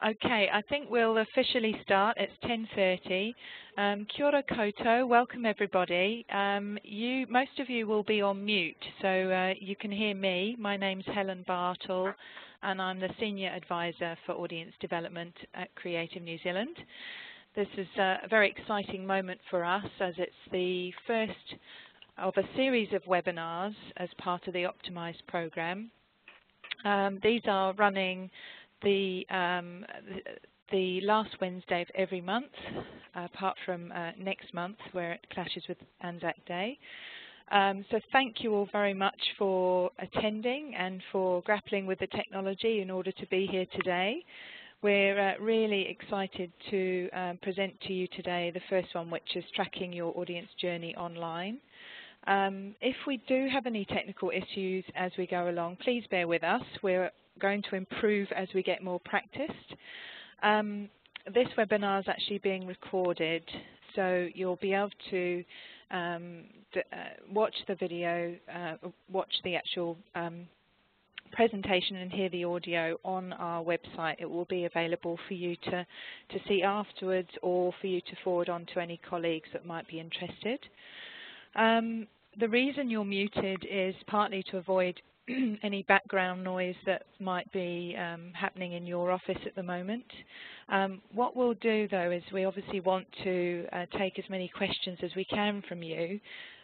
Okay, I think we'll officially start. It's 10:30. Kia ora koutou, welcome everybody. Most of you will be on mute, so you can hear me. My name's Helen Bartle, and I'm the Senior Advisor for Audience Development at Creative New Zealand. This is a very exciting moment for us, as it's the first of a series of webinars as part of the Optimise programme. These are running the last Wednesday of every month, apart from next month where it clashes with Anzac Day. So thank you all very much for attending and for grappling with the technology in order to be here today. We're really excited to present to you today the first one, which is tracking your audience journey online. If we do have any technical issues as we go along, please bear with us. We're going to improve as we get more practiced. This webinar is actually being recorded, so you'll be able to watch the video, watch the actual presentation and hear the audio on our website. It will be available for you to see afterwards, or for you to forward on to any colleagues that might be interested. The reason you're muted is partly to avoid any background noise that might be happening in your office at the moment. What we'll do though is we obviously want to take as many questions as we can from you,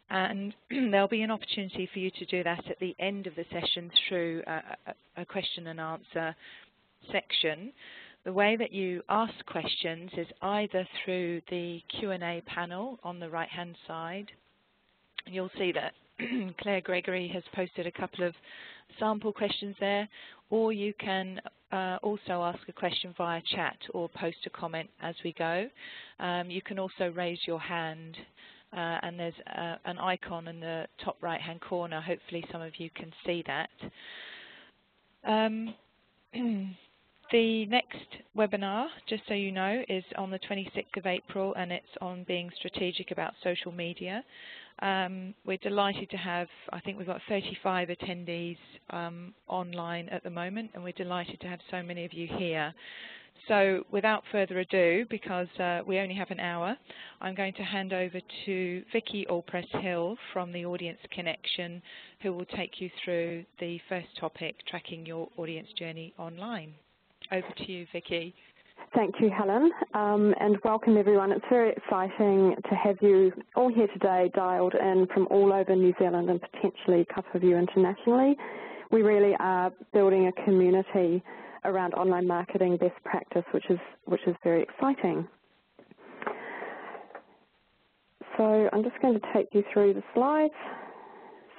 and there'll be an opportunity for you to do that at the end of the session through a question and answer section. The way that you ask questions is either through the Q&A panel on the right hand side. You'll see that Claire Gregory has posted a couple of sample questions there, or you can also ask a question via chat or post a comment as we go. You can also raise your hand, and there's an icon in the top right hand corner. Hopefully some of you can see that. The next webinar, just so you know, is on the 26th of April, and it's on being strategic about social media. We're delighted to have, I think we've got 35 attendees online at the moment, and we're delighted to have so many of you here. So without further ado, because we only have an hour, I'm going to hand over to Vicki Allpress Hill from the Audience Connection, who will take you through the first topic, tracking your audience journey online. Over to you, Vicki. Thank you, Helen, and welcome everyone. It's very exciting to have you all here today, dialed in from all over New Zealand and potentially a couple of you internationally. We really are building a community around online marketing best practice, which is very exciting. So I'm just going to take you through the slides.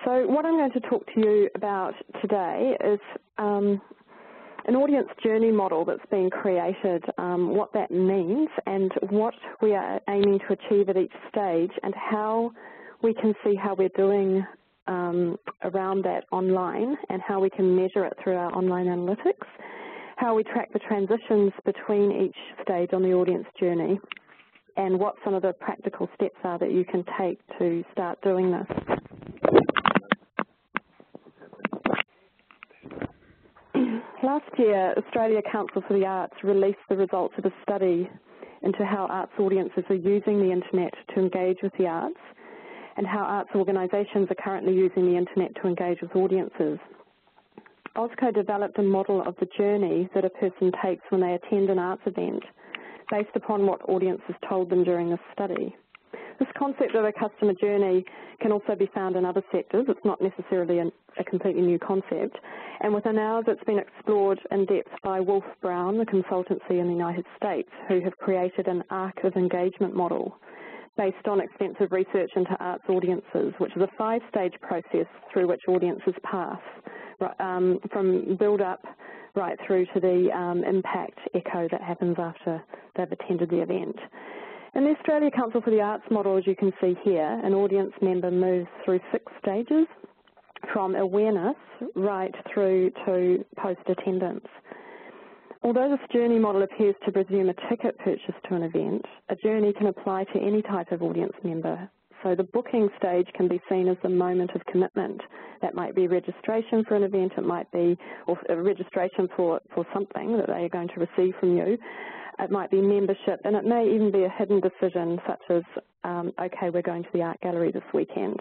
So what I'm going to talk to you about today is an audience journey model that's been created, what that means and what we are aiming to achieve at each stage, and how we can see how we're doing around that online, and how we can measure it through our online analytics, how we track the transitions between each stage on the audience journey, and what some of the practical steps are that you can take to start doing this. Last year, Australia Council for the Arts released the results of a study into how arts audiences are using the internet to engage with the arts, and how arts organisations are currently using the internet to engage with audiences. OSCO developed a model of the journey that a person takes when they attend an arts event, based upon what audiences told them during this study. This concept of a customer journey can also be found in other sectors. It's not necessarily a completely new concept. And within ours, it's been explored in depth by Wolf Brown, the consultancy in the United States, who have created an arc of engagement model based on extensive research into arts audiences, which is a 5-stage process through which audiences pass, from build-up right through to the impact echo that happens after they've attended the event. In the Australia Council for the Arts model, as you can see here, an audience member moves through 6 stages, from awareness right through to post-attendance. Although this journey model appears to presume a ticket purchase to an event, a journey can apply to any type of audience member, So the booking stage can be seen as the moment of commitment. That might be registration for an event, it might be or a registration for something that they are going to receive from you. It might be membership, and it may even be a hidden decision such as, okay, we're going to the art gallery this weekend.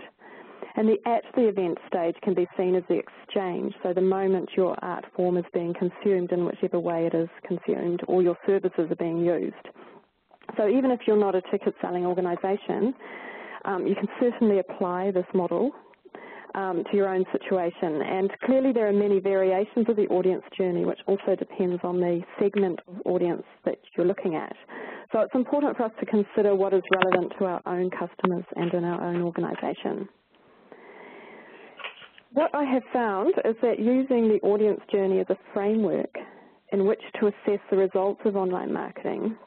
And the at the event stage can be seen as the exchange, so the moment your art form is being consumed in whichever way it is consumed or your services are being used. So even if you're not a ticket-selling organisation, you can certainly apply this model to your own situation. And clearly there are many variations of the audience journey, which also depends on the segment of audience that you're looking at. So it's important for us to consider what is relevant to our own customers and in our own organisation. What I have found is that using the audience journey as a framework in which to assess the results of online marketing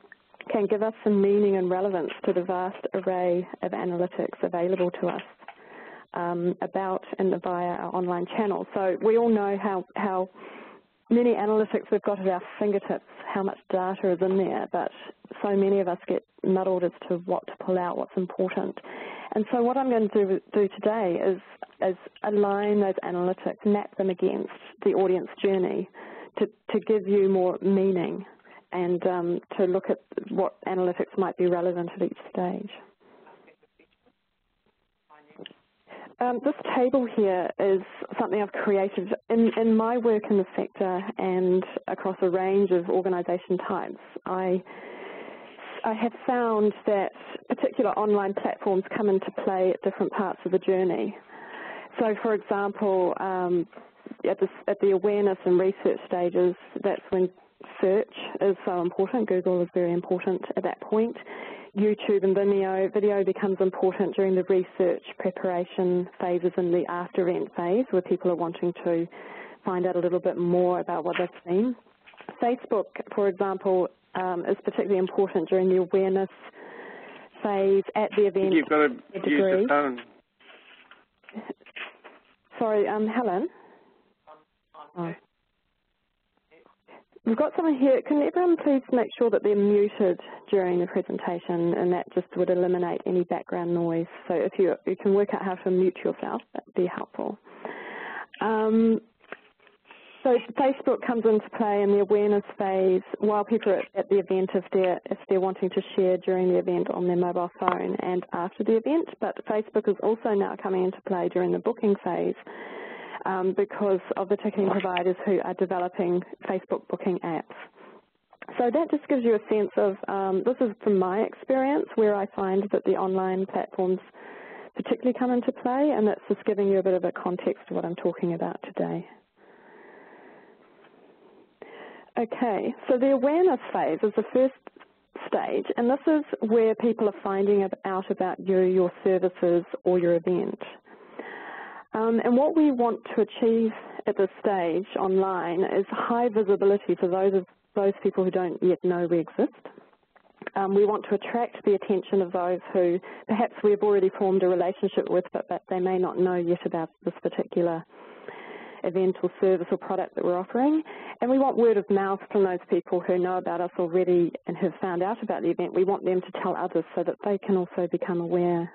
can give us some meaning and relevance to the vast array of analytics available to us about and via our online channels. So we all know how many analytics we've got at our fingertips, how much data is in there, but so many of us get muddled as to what to pull out, what's important. And so what I'm going to do today is align those analytics, map them against the audience journey to give you more meaning and to look at what analytics might be relevant at each stage. This table here is something I've created in my work in the sector and across a range of organisation types. I have found that particular online platforms come into play at different parts of the journey. So, for example, at the awareness and research stages, that's when search is so important. Google is very important at that point. YouTube and video becomes important during the research preparation phases and the after event phase where people are wanting to find out a little bit more about what they've seen. Facebook, for example, is particularly important during the awareness phase at the event. You've got to use the phone. Sorry, Helen? Oh. We've got someone here. Can everyone please make sure that they're muted during the presentation, and that just would eliminate any background noise. So if you can work out how to mute yourself, that would be helpful. So Facebook comes into play in the awareness phase while people are at the event if they're wanting to share during the event on their mobile phone and after the event. But Facebook is also now coming into play during the booking phase because of the ticketing providers who are developing Facebook booking apps. So that just gives you a sense of, this is from my experience where I find that the online platforms particularly come into play, and that's just giving you a bit of a context to what I'm talking about today. Okay, so the awareness phase is the first stage, and this is where people are finding out about you, your services, or your event. And what we want to achieve at this stage online is high visibility for those people who don't yet know we exist. We want to attract the attention of those who perhaps we've already formed a relationship with, but they may not know yet about this particular event or service or product that we're offering. And we want word of mouth from those people who know about us already and have found out about the event. We want them to tell others so that they can also become aware.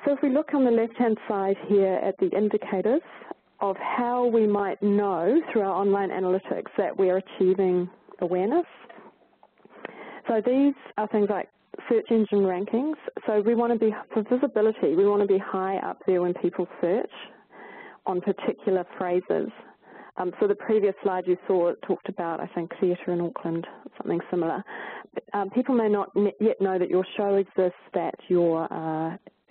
So if we look on the left-hand side here at the indicators of how we might know through our online analytics that we're achieving awareness. So these are things like search engine rankings. So we want to be, for visibility, we want to be high up there when people search on particular phrases. So the previous slide you saw talked about, I think, theatre in Auckland, something similar. People may not yet know that your show exists, that your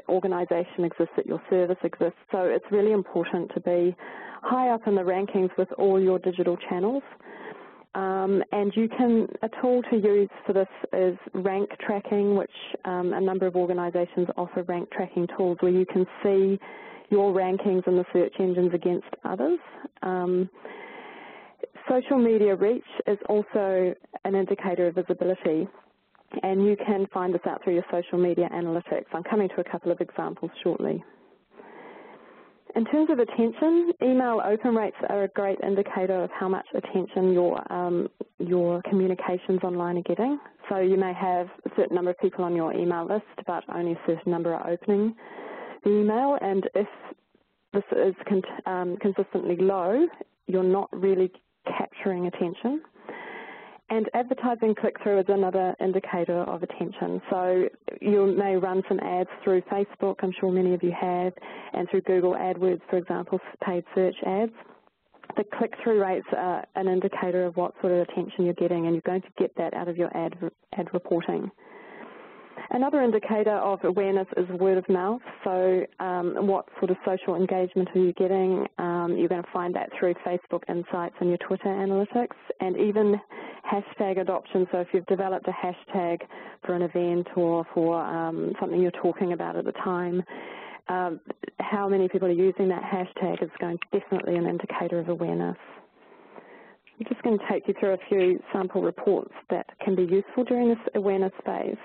organisation exists, that your service exists. So it's really important to be high up in the rankings with all your digital channels. And a tool to use for this is rank tracking, which a number of organisations offer rank tracking tools where you can see your rankings in the search engines against others. Social media reach is also an indicator of visibility, and you can find this out through your social media analytics. I'm coming to a couple of examples shortly. In terms of attention, email open rates are a great indicator of how much attention your communications online are getting. So you may have a certain number of people on your email list, but only a certain number are opening the email, and if this is consistently low, you're not really capturing attention. And advertising click-through is another indicator of attention. So you may run some ads through Facebook, I'm sure many of you have, and through Google AdWords, for example, paid search ads. The click-through rates are an indicator of what sort of attention you're getting, and you're going to get that out of your ad reporting. Another indicator of awareness is word of mouth. So what sort of social engagement are you getting? You're going to find that through Facebook Insights and your Twitter analytics, and even hashtag adoption. So if you've developed a hashtag for an event or for something you're talking about at the time, how many people are using that hashtag is going to definitely an indicator of awareness. I'm just going to take you through a few sample reports that can be useful during this awareness phase.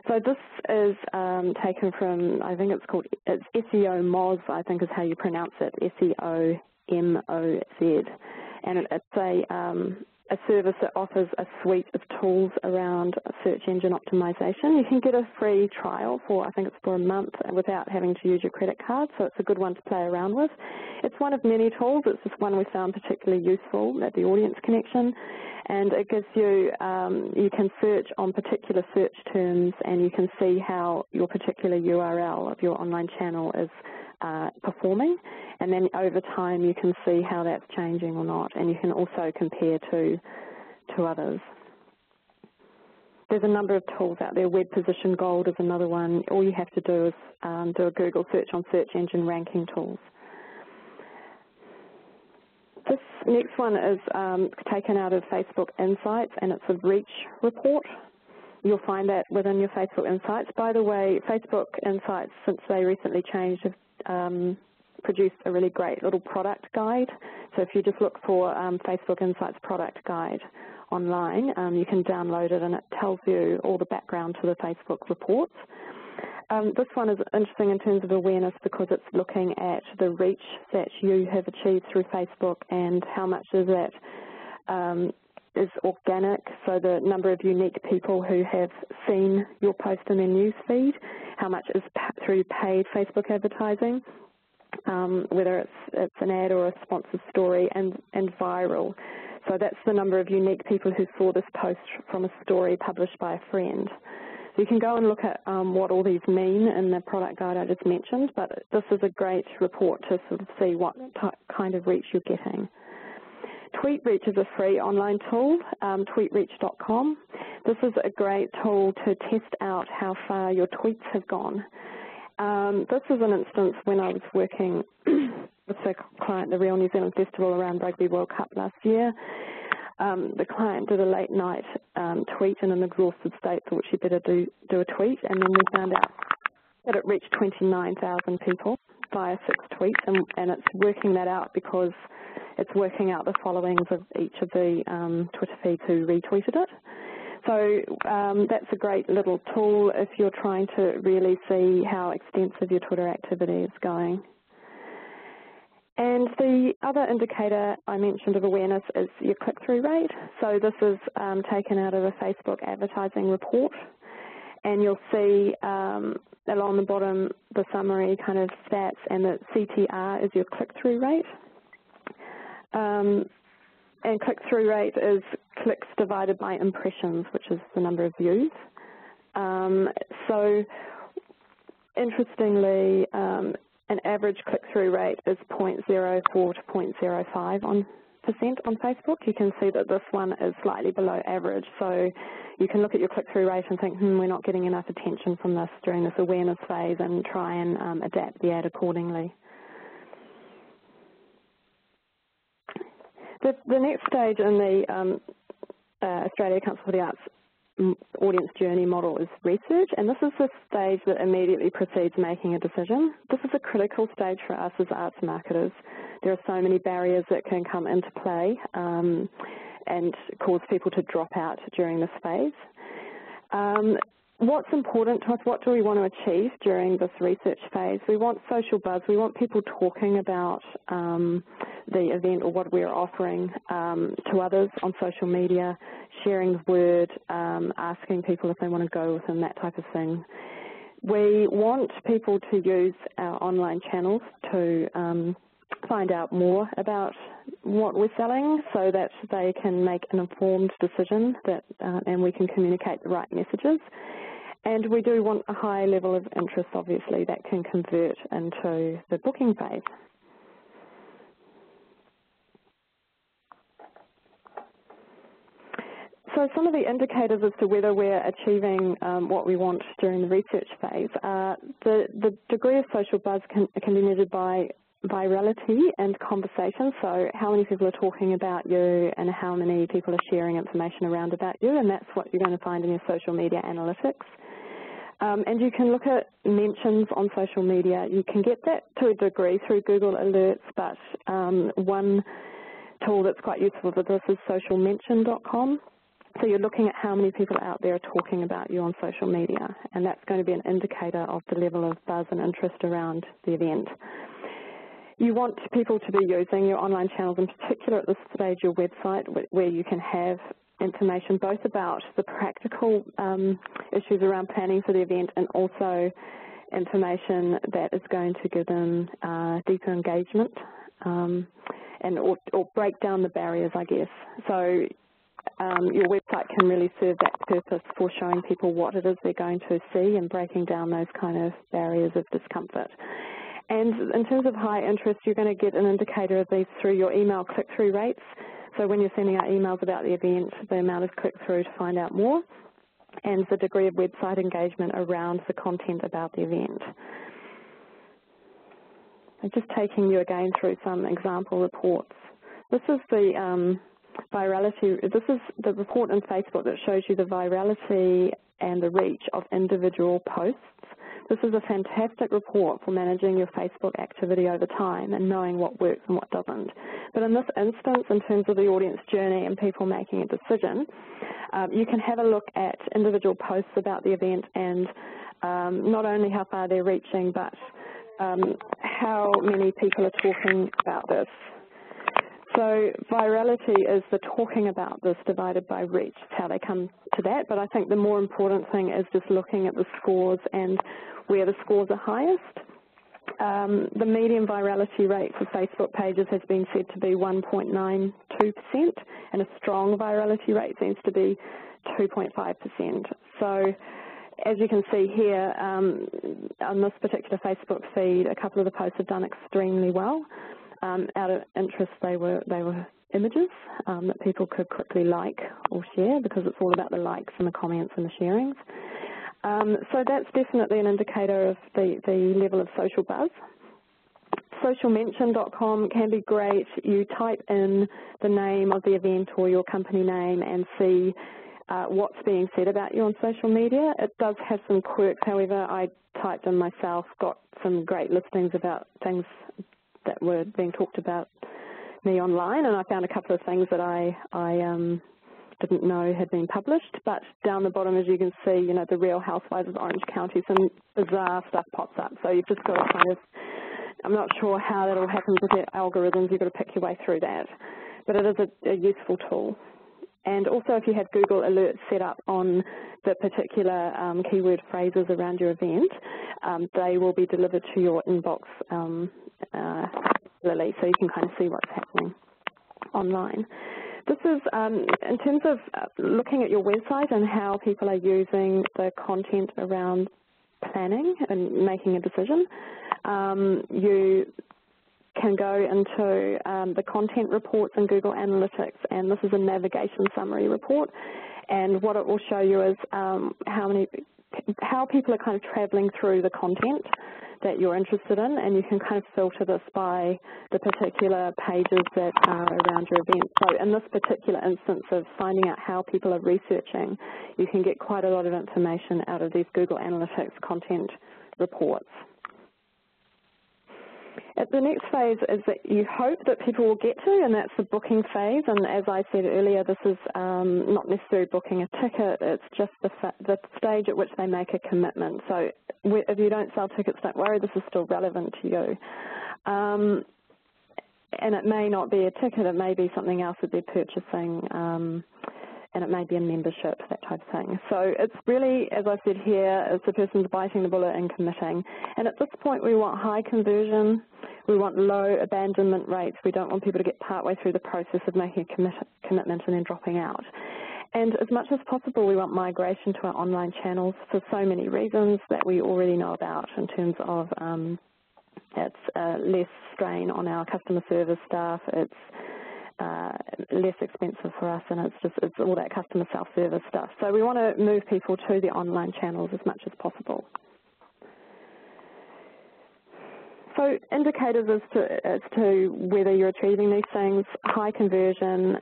So this is taken from, I think it's SEO Moz, I think is how you pronounce it, SEO MOZ. And it's a service that offers a suite of tools around search engine optimization. You can get a free trial for, I think it's for a month, without having to use your credit card, so it's a good one to play around with. It's one of many tools. It's just one we found particularly useful at the Audience Connection, and it gives you, you can search on particular search terms, and you can see how your particular URL of your online channel is performing, and then over time you can see how that's changing or not, and you can also compare to others. There's a number of tools out there. Web Position Gold is another one. All you have to do is do a Google search on search engine ranking tools. This next one is taken out of Facebook Insights, and it's a reach report. You'll find that within your Facebook Insights. By the way, Facebook Insights, since they recently changed, have produced a really great little product guide. So if you just look for Facebook Insights product guide online, you can download it, and it tells you all the background to the Facebook reports. This one is interesting in terms of awareness because it's looking at the reach that you have achieved through Facebook and how much of that is organic, so the number of unique people who have seen your post in their news feed, how much is through paid Facebook advertising, whether it's an ad or a sponsored story, and viral. So that's the number of unique people who saw this post from a story published by a friend. So you can go and look at what all these mean in the product guide I just mentioned, but this is a great report to sort of see what kind of reach you're getting. TweetReach is a free online tool, tweetreach.com. This is a great tool to test out how far your tweets have gone. This is an instance when I was working with a client, the Real New Zealand Festival around Rugby World Cup last year. The client did a late night tweet in an exhausted state, thought she better do a tweet, and then we found out that it reached 29,000 people via 6 tweets, and it's working that out because it's working out the followings of each of the Twitter feeds who retweeted it. So that's a great little tool if you're trying to really see how extensive your Twitter activity is going. And the other indicator I mentioned of awareness is your click-through rate. So this is taken out of a Facebook advertising report, and you'll see along the bottom the summary kind of stats, and the CTR is your click-through rate. And click-through rate is clicks divided by impressions, which is the number of views. So interestingly, an average click-through rate is 0.04 to 0.05% on Facebook. You can see that this one is slightly below average. So you can look at your click-through rate and think, we're not getting enough attention from this during this awareness phase, and try and adapt the ad accordingly. The next stage in the Australia Council for the Arts audience journey model is research, and this is the stage that immediately precedes making a decision. This is a critical stage for us as arts marketers. There are so many barriers that can come into play and cause people to drop out during this phase. What's important to us? What do we want to achieve during this research phase? We want social buzz. We want people talking about the event or what we're offering to others on social media, sharing the word, asking people if they want to go with them, that type of thing. We want people to use our online channels to find out more about what we're selling so that they can make an informed decision and we can communicate the right messages. And we do want a high level of interest, obviously, that can convert into the booking phase. So some of the indicators as to whether we're achieving what we want during the research phase, the degree of social buzz can be measured by virality and conversation, so how many people are talking about you and how many people are sharing information around about you, and that's what you're going to find in your social media analytics. And you can look at mentions on social media. You can get that to a degree through Google Alerts, but one tool that's quite useful for this is socialmention.com. So you're looking at how many people out there are talking about you on social media, and that's going to be an indicator of the level of buzz and interest around the event. You want people to be using your online channels, in particular at this stage your website, where you can have information both about the practical issues around planning for the event and also information that is going to give them deeper engagement or break down the barriers, I guess. So your website can really serve that purpose for showing people what it is they're going to see and breaking down those kind of barriers of discomfort. And in terms of high interest, you're going to get an indicator of these through your email click-through rates. So when you're sending out emails about the event, the amount of click-through to find out more, and the degree of website engagement around the content about the event. I'm just taking you again through some example reports. This is the virality. This is the report in Facebook that shows you the virality and the reach of individual posts. This is a fantastic report for managing your Facebook activity over time and knowing what works and what doesn't. But in this instance, in terms of the audience journey and people making a decision, you can have a look at individual posts about the event and not only how far they're reaching, but how many people are talking about this. So virality is the talking about this divided by reach. It's how they come to that. But I think the more important thing is just looking at the scores and where the scores are highest. The median virality rate for Facebook pages has been said to be 1.92%, and a strong virality rate seems to be 2.5%. So as you can see here, on this particular Facebook feed, a couple of the posts have done extremely well. Out of interest, they were images that people could quickly like or share, because it's all about the likes and the comments and the sharings. So that's definitely an indicator of the level of social buzz. Socialmention.com can be great. You type in the name of the event or your company name and see what's being said about you on social media. It does have some quirks, however. I typed in myself, got some great listings about things that were being talked about me online, and I found a couple of things that I didn't know had been published. But down the bottom, as you can see, you know, the Real Housewives of Orange County, some bizarre stuff pops up. So you've just got to kind of, I'm not sure how that all happens with the algorithms. You've got to pick your way through that. But it is a useful tool. And also, if you have Google Alerts set up on the particular keyword phrases around your event, they will be delivered to your inbox regularly, so you can kind of see what's happening online. This is, in terms of looking at your website and how people are using the content around planning and making a decision, you can go into the content reports in Google Analytics, and this is a navigation summary report. And what it will show you is how people are kind of traveling through the content that you're interested in, and you can kind of filter this by the particular pages that are around your event. So in this particular instance of finding out how people are researching, you can get quite a lot of information out of these Google Analytics content reports. The next phase is that you hope that people will get to, and that's the booking phase. And as I said earlier, this is not necessarily booking a ticket, it's just the stage at which they make a commitment. So if you don't sell tickets, don't worry, this is still relevant to you. and it may not be a ticket, it may be something else that they're purchasing, and it may be a membership, that type of thing. So it's really, as I said here, it's the person's biting the bullet and committing. And at this point, we want high conversion, we want low abandonment rates. We don't want people to get partway through the process of making a commitment and then dropping out. And as much as possible, we want migration to our online channels for so many reasons that we already know about, in terms of it's less strain on our customer service staff, it's less expensive for us, and it's all that customer self-service stuff. So we want to move people to the online channels as much as possible. So indicators as to whether you're achieving these things: high conversion.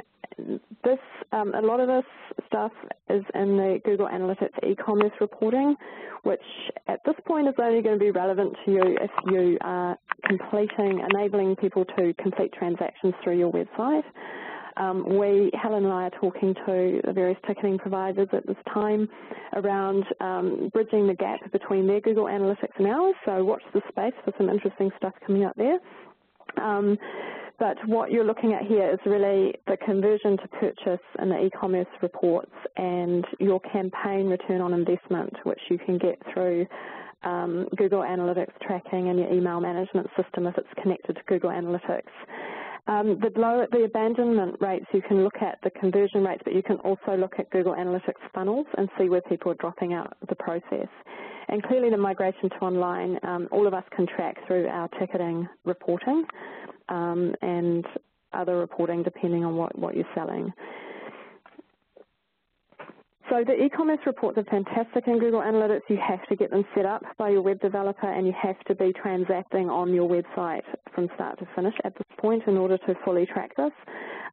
A lot of this stuff is in the Google Analytics e-commerce reporting, which at this point is only going to be relevant to you if you are enabling people to complete transactions through your website. Helen and I are talking to the various ticketing providers at this time around bridging the gap between their Google Analytics and ours, so watch the space for some interesting stuff coming up there. But what you're looking at here is really the conversion to purchase in the e-commerce reports and your campaign return on investment, which you can get through Google Analytics tracking and your email management system if it's connected to Google Analytics. The abandonment rates, you can look at the conversion rates, but you can also look at Google Analytics funnels and see where people are dropping out of the process. And clearly the migration to online, all of us can track through our ticketing reporting and other reporting depending on what you're selling. So the e-commerce reports are fantastic in Google Analytics. You have to get them set up by your web developer, and you have to be transacting on your website from start to finish at this point in order to fully track this.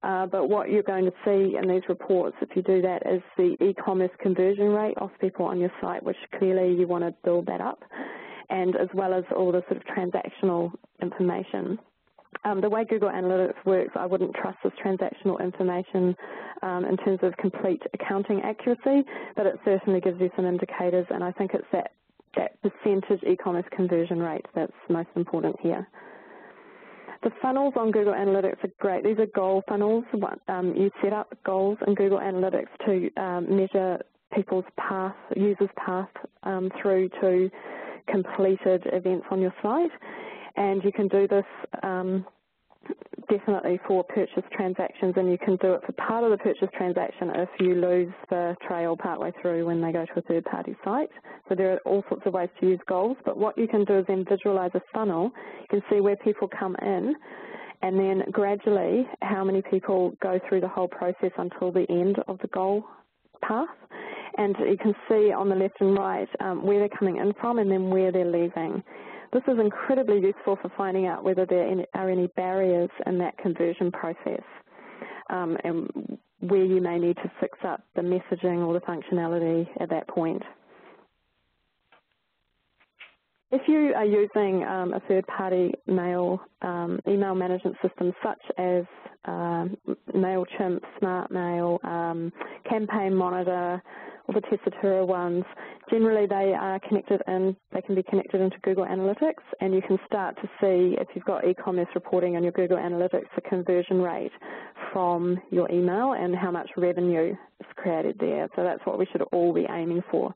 But what you're going to see in these reports, if you do that, is the e-commerce conversion rate of people on your site, which clearly you want to build that up, and as well as all the sort of transactional information. The way Google Analytics works, I wouldn't trust this transactional information in terms of complete accounting accuracy, but it certainly gives you some indicators, and I think it's that percentage e-commerce conversion rate that's most important here. The funnels on Google Analytics are great. These are goal funnels. You set up goals in Google Analytics to measure people's path, users' path through to completed events on your site. And you can do this definitely for purchase transactions, and you can do it for part of the purchase transaction if you lose the trail partway through when they go to a third-party site. So there are all sorts of ways to use goals, but what you can do is then visualize a funnel. You can see where people come in, and then gradually how many people go through the whole process until the end of the goal path. And you can see on the left and right where they're coming in from and then where they're leaving. This is incredibly useful for finding out whether there are any barriers in that conversion process and where you may need to fix up the messaging or the functionality at that point. If you are using a third-party email management system such as MailChimp, SmartMail, Campaign Monitor, or the Tessitura ones, generally they are connected in, they can be connected into Google Analytics, and you can start to see, if you've got e-commerce reporting on your Google Analytics, the conversion rate from your email and how much revenue is created there. So that's what we should all be aiming for,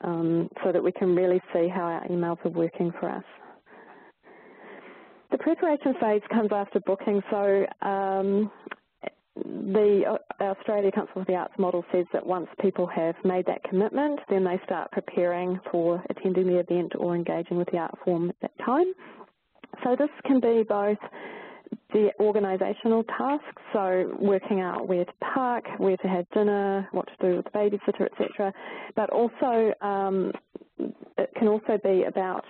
so that we can really see how our emails are working for us. The preparation phase comes after booking. So the Australia Council for the Arts model says that once people have made that commitment, then they start preparing for attending the event or engaging with the art form at that time. So this can be both the organisational tasks, so working out where to park, where to have dinner, what to do with the babysitter, etc. But also it can also be about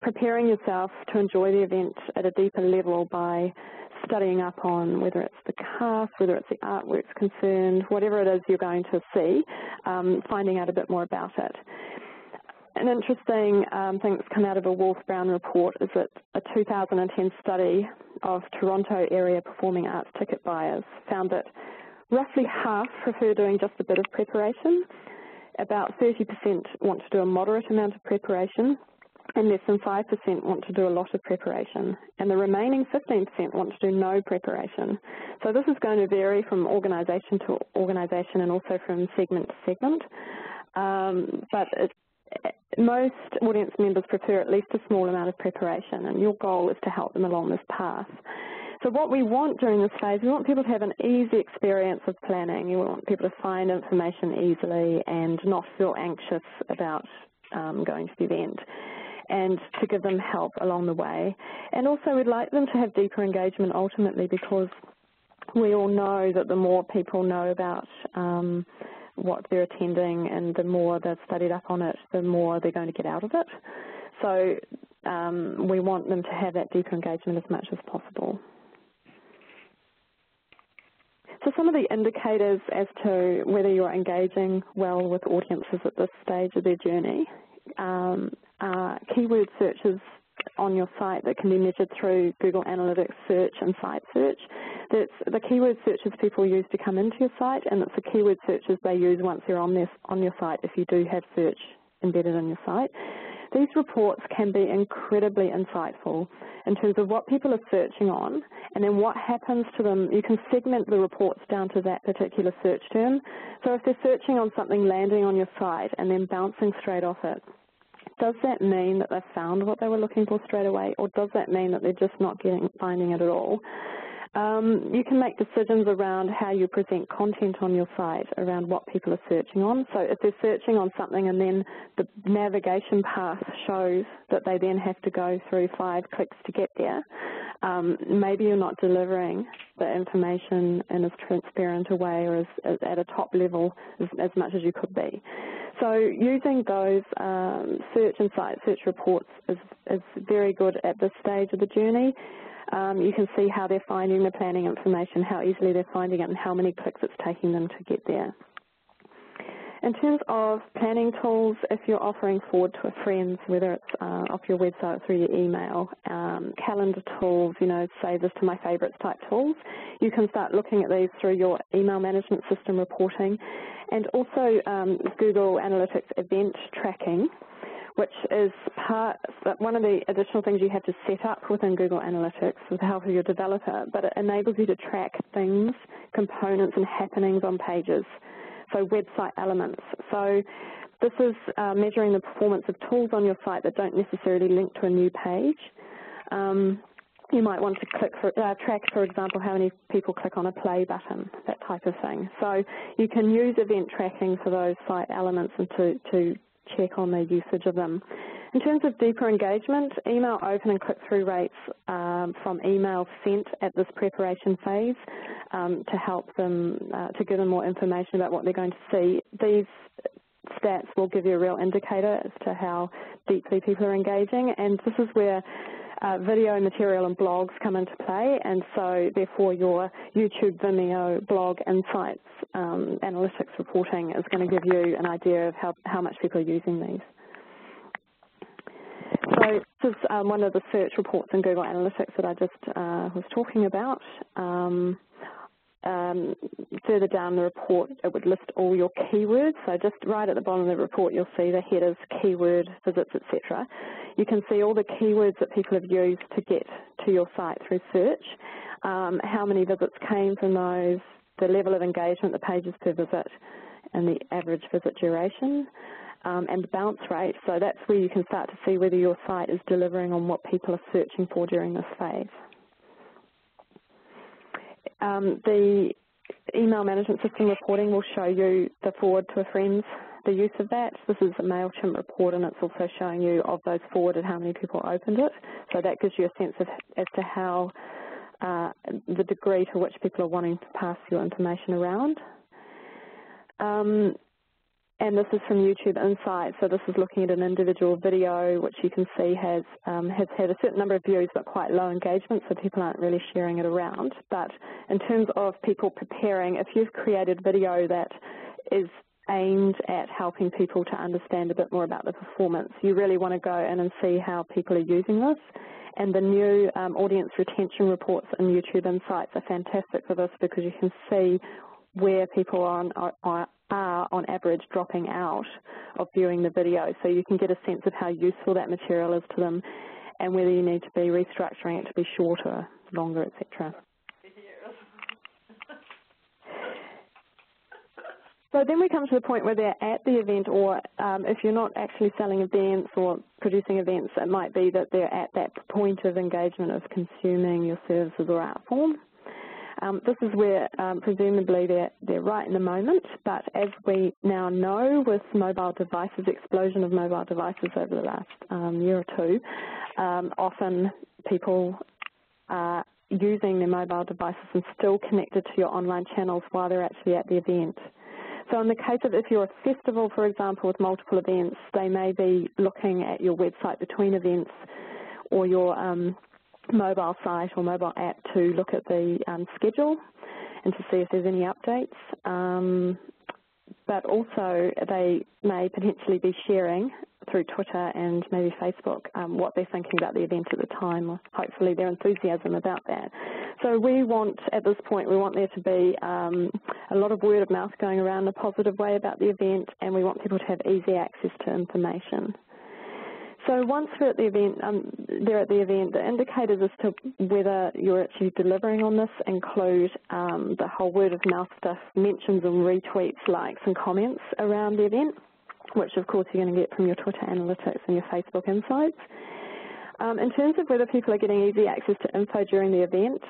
preparing yourself to enjoy the event at a deeper level by studying up on whether it's the cast, whether it's the artworks concerned, whatever it is you're going to see, finding out a bit more about it. An interesting thing that's come out of a Wolf-Brown report is that a 2010 study of Toronto area performing arts ticket buyers found that roughly half prefer doing just a bit of preparation, about 30% want to do a moderate amount of preparation, and less than 5% want to do a lot of preparation, and the remaining 15% want to do no preparation. So this is going to vary from organisation to organisation and also from segment to segment, but most audience members prefer at least a small amount of preparation, and your goal is to help them along this path. So what we want during this phase, we want people to have an easy experience of planning. We want people to find information easily and not feel anxious about going to the event, and to give them help along the way. And also we'd like them to have deeper engagement ultimately, because we all know that the more people know about what they're attending and the more they've studied up on it, the more they're going to get out of it. So we want them to have that deeper engagement as much as possible. So some of the indicators as to whether you're engaging well with audiences at this stage of their journey are keyword searches on your site that can be measured through Google Analytics search and site search. That's the keyword searches people use to come into your site, and it's the keyword searches they use once they're on your site if you do have search embedded in your site. These reports can be incredibly insightful in terms of what people are searching on, and then what happens to them. You can segment the reports down to that particular search term. So if they're searching on something landing on your site and then bouncing straight off it, does that mean that they've found what they were looking for straight away, or does that mean that they're just not finding it at all? You can make decisions around how you present content on your site, around what people are searching on. So if they're searching on something and then the navigation path shows that they then have to go through 5 clicks to get there, maybe you're not delivering the information in as transparent a way or as at a top level as much as you could be. So using those search and site search reports is very good at this stage of the journey. You can see how they're finding the planning information, how easily they're finding it, and how many clicks it's taking them to get there. In terms of planning tools, if you're offering forward to a friend, whether it's off your website or through your email, calendar tools, save this to my favourites type tools, you can start looking at these through your email management system reporting, and also Google Analytics event tracking, which is one of the additional things you have to set up within Google Analytics with the help of your developer, but it enables you to track things, components and happenings on pages, so website elements. So this is measuring the performance of tools on your site that don't necessarily link to a new page. You might want to track, for example, how many people click on a play button, that type of thing. So you can use event tracking for those site elements and to check on the usage of them. In terms of deeper engagement, email open and click-through rates from emails sent at this preparation phase to help them, to give them more information about what they're going to see. These stats will give you a real indicator as to how deeply people are engaging, and this is where video material and blogs come into play, and so therefore your YouTube, Vimeo, blog insights analytics reporting is going to give you an idea of how much people are using these. So this is one of the search reports in Google Analytics that I just was talking about. Further down the report, it would list all your keywords. So just right at the bottom of the report, you'll see the headers, keyword, visits, etc. You can see all the keywords that people have used to get to your site through search, how many visits came from those, the level of engagement, the pages per visit, and the average visit duration, and the bounce rate. So that's where you can start to see whether your site is delivering on what people are searching for during this phase. The email management system reporting will show you the forward to a friend, the use of that. This is a MailChimp report, and it's also showing you of those forwarded how many people opened it. So that gives you a sense of as to how the degree to which people are wanting to pass your information around. And this is from YouTube Insights. So this is looking at an individual video, which you can see has had a certain number of views but quite low engagement, so people aren't really sharing it around. But in terms of people preparing, if you've created video that is aimed at helping people to understand a bit more about the performance, you really want to go in and see how people are using this. And the new audience retention reports in YouTube Insights are fantastic for this, because you can see where people are are, on average, dropping out of viewing the video, so you can get a sense of how useful that material is to them and whether you need to be restructuring it to be shorter, longer, etc. So then we come to the point where they're at the event, or if you're not actually selling events or producing events, it might be that they're at that point of engagement of consuming your services or art form. This is where presumably they're right in the moment, but as we now know with mobile devices, explosion of mobile devices over the last year or two, often people are using their mobile devices and still connected to your online channels while they're actually at the event. So in the case of if you're a festival, for example, with multiple events, they may be looking at your website between events or your mobile site or mobile app to look at the schedule and to see if there's any updates. But also they may potentially be sharing through Twitter and maybe Facebook what they're thinking about the event at the time, or hopefully their enthusiasm about that. So we want, at this point, we want there to be a lot of word of mouth going around in a positive way about the event, and we want people to have easy access to information. So once we're at the event, they're at the event, the indicators as to whether you're actually delivering on this include the whole word of mouth stuff, mentions and retweets, likes and comments around the event, which of course you're going to get from your Twitter analytics and your Facebook insights. In terms of whether people are getting easy access to info during the event,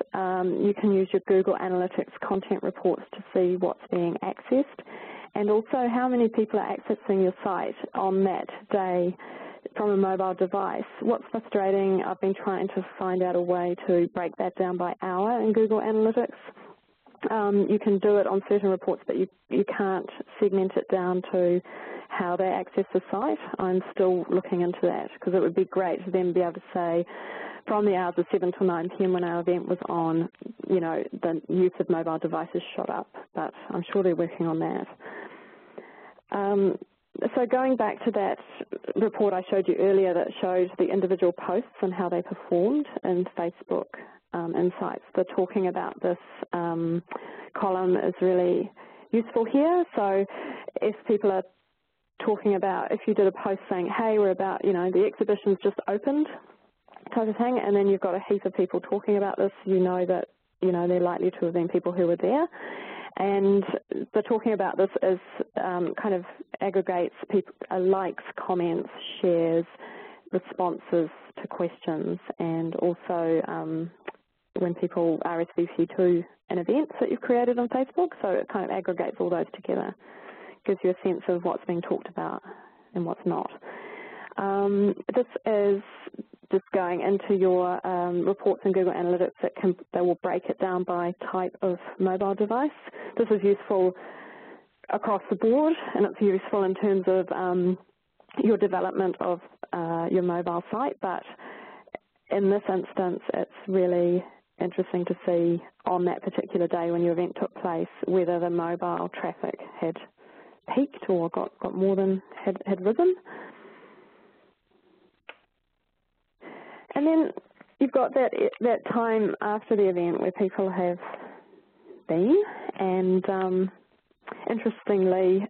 you can use your Google Analytics content reports to see what's being accessed, and also how many people are accessing your site on that day from a mobile device. What's frustrating, I've been trying to find out a way to break that down by hour in Google Analytics. You can do it on certain reports, but you can't segment it down to how they access the site. I'm still looking into that, because it would be great to then be able to say from the hours of 7 till 9 p.m. when our event was on, you know, the use of mobile devices shot up, but I'm sure they're working on that. So going back to that report I showed you earlier that showed the individual posts and how they performed in Facebook Insights, the talking about this column is really useful here. So if people are talking about, if you did a post saying, hey, we're about, you know, the exhibition's just opened type of thing, and then you've got a heap of people talking about this, you know that, you know, they're likely to have been people who were there. And the talking about this is kind of aggregates people, likes, comments, shares, responses to questions, and also when people RSVP to an event that you've created on Facebook. So it kind of aggregates all those together, gives you a sense of what's being talked about and what's not. This is just going into your reports in Google Analytics. They will break it down by type of mobile device. This is useful across the board, and it's useful in terms of your development of your mobile site, but in this instance it's really interesting to see on that particular day when your event took place whether the mobile traffic had peaked or got more than had risen. And then you've got that time after the event where people have been, and interestingly,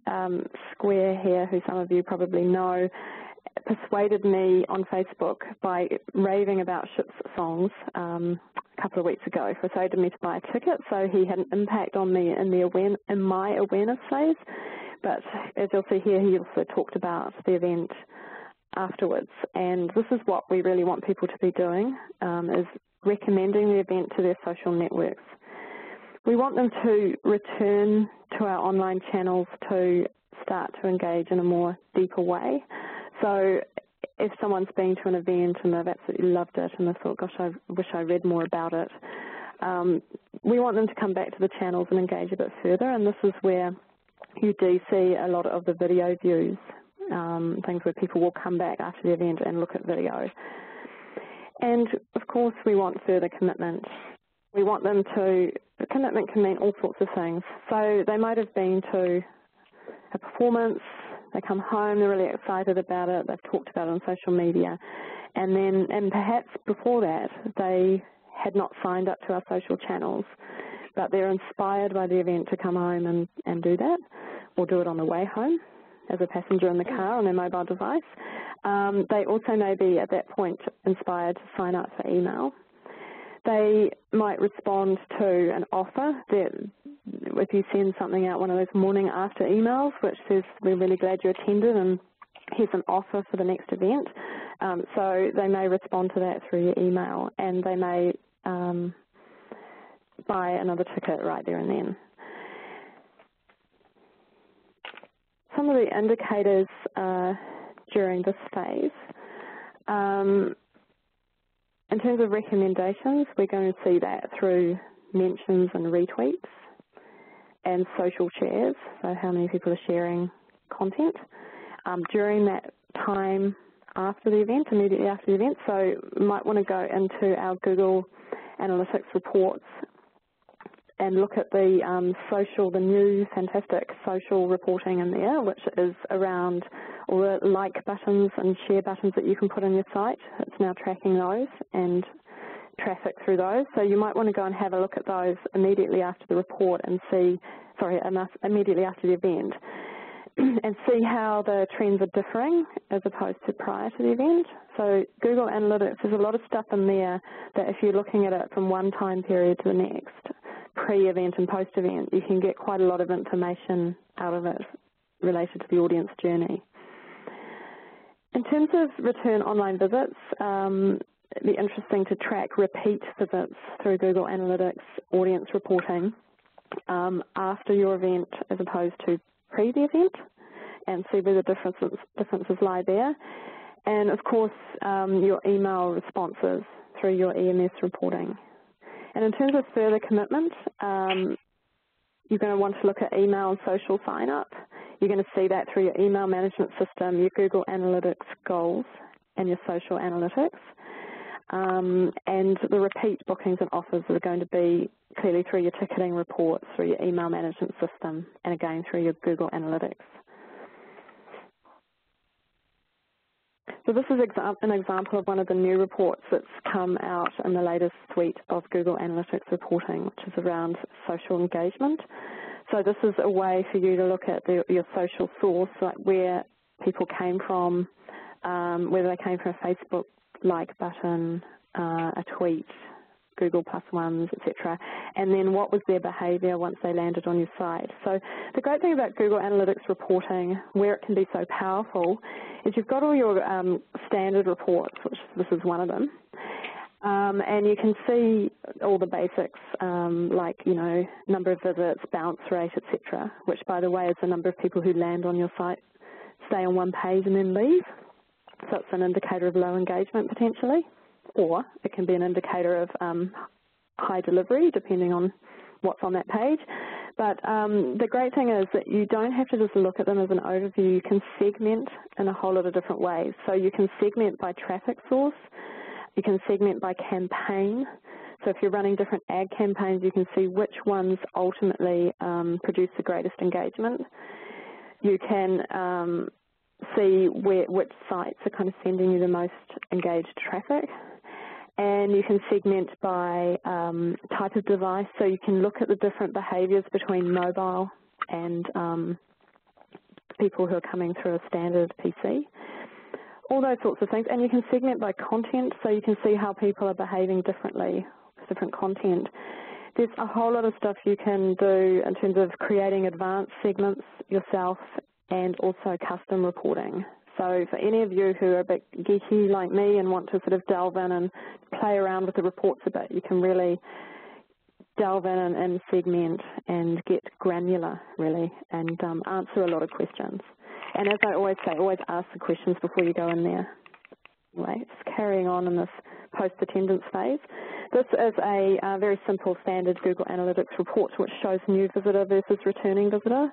Square here, who some of you probably know, persuaded me on Facebook by raving about Ship's songs a couple of weeks ago, persuaded me to buy a ticket, so he had an impact on me in my awareness phase. But as you'll see here, he also talked about the event afterwards, and this is what we really want people to be doing, is recommending the event to their social networks. We want them to return to our online channels to start to engage in a more deeper way. So if someone's been to an event and they've absolutely loved it and they thought, gosh, I wish I read more about it, we want them to come back to the channels and engage a bit further, and this is where you do see a lot of the video views, things where people will come back after the event and look at video. And of course we want further commitment. We want them to, commitment can mean all sorts of things. So they might have been to a performance, they come home, they're really excited about it, they've talked about it on social media, and perhaps before that they had not signed up to our social channels, but they're inspired by the event to come home and do that. or do it on the way home as a passenger in the car on their mobile device. They also may be at that point inspired to sign up for email. They might respond to an offer that if you send something out, one of those morning after emails which says, we're really glad you attended and here's an offer for the next event. So they may respond to that through your email, and they may buy another ticket right there and then. Some of the indicators during this phase, in terms of recommendations, we're going to see that through mentions and retweets and social shares, so how many people are sharing content during that time after the event, immediately after the event. So you might want to go into our Google Analytics reports and look at the the new fantastic social reporting in there, which is around all the like buttons and share buttons that you can put on your site. It's now tracking those and traffic through those. So you might want to go and have a look at those immediately after the report and see, immediately after the event, and see how the trends are differing as opposed to prior to the event. So Google Analytics, there's a lot of stuff in there that if you're looking at it from one time period to the next, pre-event and post-event, you can get quite a lot of information out of it related to the audience journey. In terms of return online visits, it'd be interesting to track repeat visits through Google Analytics audience reporting after your event as opposed to pre the event, and see where the differences lie there. And of course, your email responses through your EMS reporting. And in terms of further commitment, you're going to want to look at email and social sign-up. You're going to see that through your email management system, your Google Analytics goals, and your social analytics. And the repeat bookings and offers are going to be clearly through your ticketing reports, through your email management system, and again through your Google Analytics. So this is an example of one of the new reports that's come out in the latest suite of Google Analytics reporting, which is around social engagement. So this is a way for you to look at your social source, like where people came from, whether they came from a Facebook like button, a tweet, Google +1s, etc., and then what was their behaviour once they landed on your site. So the great thing about Google Analytics reporting, where it can be so powerful, is you've got all your standard reports, which this is one of them, and you can see all the basics, like, you know, number of visits, bounce rate, etc., which, by the way, is the number of people who land on your site, stay on one page and then leave. So it's an indicator of low engagement potentially, or it can be an indicator of high delivery, depending on what's on that page. But the great thing is that you don't have to just look at them as an overview. You can segment in a whole lot of different ways. So you can segment by traffic source. You can segment by campaign. So if you're running different ad campaigns, you can see which ones ultimately produce the greatest engagement. You can see which sites are kind of sending you the most engaged traffic. And you can segment by type of device, so you can look at the different behaviours between mobile and people who are coming through a standard PC. All those sorts of things. And you can segment by content, so you can see how people are behaving differently with different content. There's a whole lot of stuff you can do in terms of creating advanced segments yourself and also custom reporting. So for any of you who are a bit geeky like me and want to sort of delve in and play around with the reports a bit, you can really delve in and segment and get granular, really, and answer a lot of questions. And as I always say, always ask the questions before you go in there. Anyway, just carrying on in this post-attendance phase. This is a very simple standard Google Analytics report which shows new visitor versus returning visitor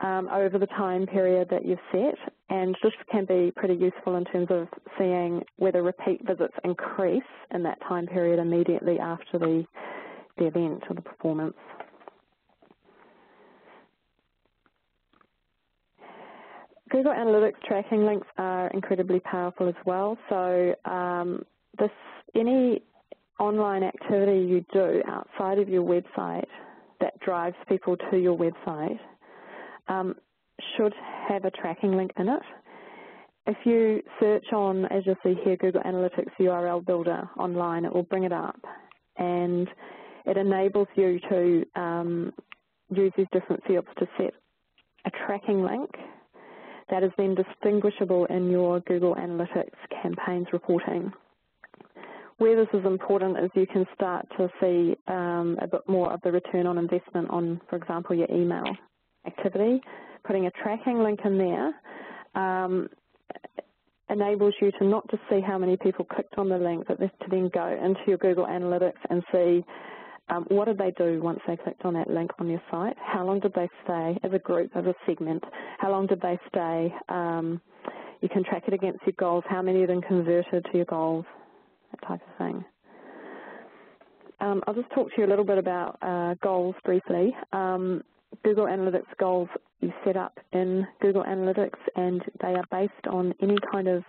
over the time period that you've set, and this can be pretty useful in terms of seeing whether repeat visits increase in that time period immediately after the event or the performance. Google Analytics tracking links are incredibly powerful as well. So any online activity you do outside of your website that drives people to your website should have a tracking link in it. If you search on, as you'll see here, Google Analytics URL Builder online, it will bring it up, and it enables you to use these different fields to set a tracking link that is then distinguishable in your Google Analytics campaigns reporting. Where this is important is you can start to see a bit more of the return on investment on, for example, your email activity. Putting a tracking link in there enables you to not just see how many people clicked on the link, but to then go into your Google Analytics and see what did they do once they clicked on that link on your site, how long did they stay as a group, as a segment, how long did they stay. You can track it against your goals, how many of them converted to your goals, that type of thing. I'll just talk to you a little bit about goals briefly. Google Analytics goals you set up in Google Analytics, and they are based on any kind of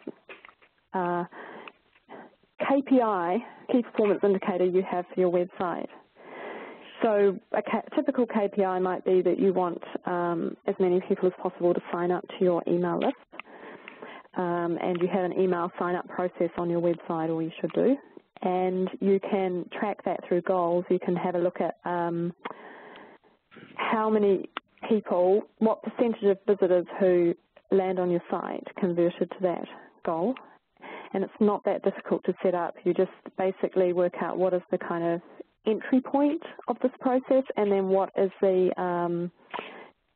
KPI, key performance indicator you have for your website. So a typical KPI might be that you want as many people as possible to sign up to your email list, and you have an email sign-up process on your website, or you should do, and you can track that through goals. You can have a look at how many people, what percentage of visitors who land on your site converted to that goal. And it's not that difficult to set up. You just basically work out what is the kind of entry point of this process, and then what is the